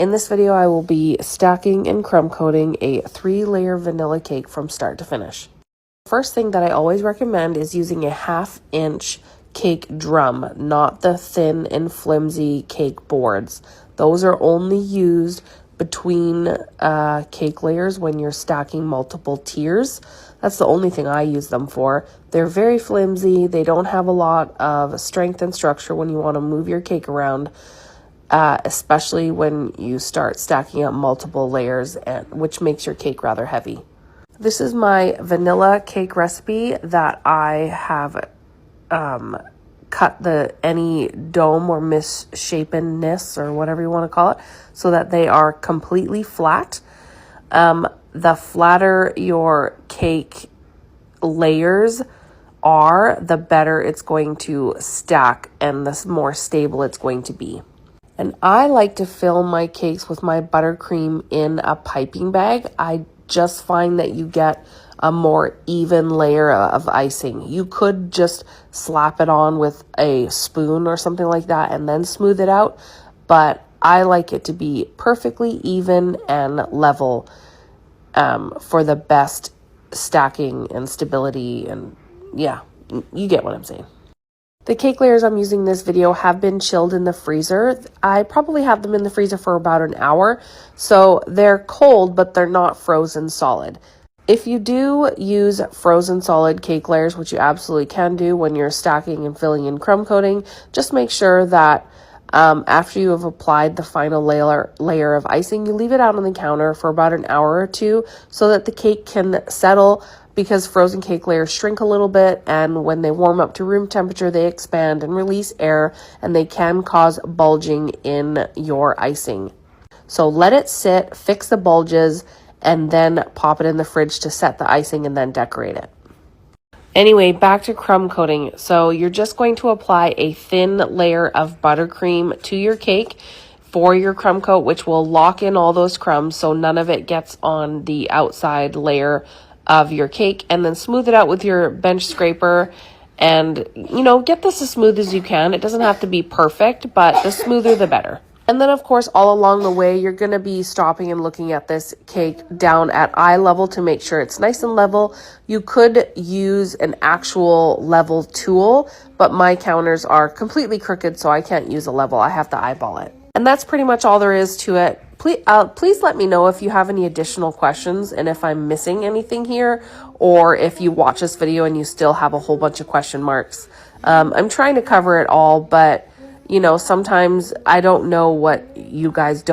In this video, I will be stacking and crumb coating a 3-layer vanilla cake from start to finish. First thing that I always recommend is using a 1/2-inch cake drum, not the thin and flimsy cake boards. Those are only used between cake layers when you're stacking multiple tiers. That's the only thing I use them for. They're very flimsy. They don't have a lot of strength and structure when you want to move your cake around. Especially when you start stacking up multiple layers, which makes your cake rather heavy. This is my vanilla cake recipe that I have cut any dome or misshapenness or whatever you want to call it so that they are completely flat. The flatter your cake layers are, the better it's going to stack and the more stable it's going to be. And I like to fill my cakes with my buttercream in a piping bag. I just find that you get a more even layer of icing. You could just slap it on with a spoon or something like that and then smooth it out. But I like it to be perfectly even and level for the best stacking and stability. And yeah, you get what I'm saying. The cake layers I'm using in this video have been chilled in the freezer. I probably have them in the freezer for about an hour, so they're cold, but they're not frozen solid. If you do use frozen solid cake layers, which you absolutely can do when you're stacking and filling in crumb coating, just make sure that after you have applied the final layer of icing, you leave it out on the counter for about an hour or two so that the cake can settle, because frozen cake layers shrink a little bit, and when they warm up to room temperature, they expand and release air, and they can cause bulging in your icing. So let it sit, fix the bulges, and then pop it in the fridge to set the icing and then decorate it. Anyway, back to crumb coating. So you're just going to apply a thin layer of buttercream to your cake for your crumb coat, which will lock in all those crumbs so none of it gets on the outside layer of your cake, and then smooth it out with your bench scraper and, get this as smooth as you can. It doesn't have to be perfect, but the smoother the better. And then, of course, all along the way, you're going to be stopping and looking at this cake down at eye level to make sure it's nice and level. You could use an actual level tool, but my counters are completely crooked, so I can't use a level. I have to eyeball it. And that's pretty much all there is to it. Please let me know if you have any additional questions and if I'm missing anything here, or if you watch this video and you still have a whole bunch of question marks. I'm trying to cover it all, but sometimes I don't know what you guys don't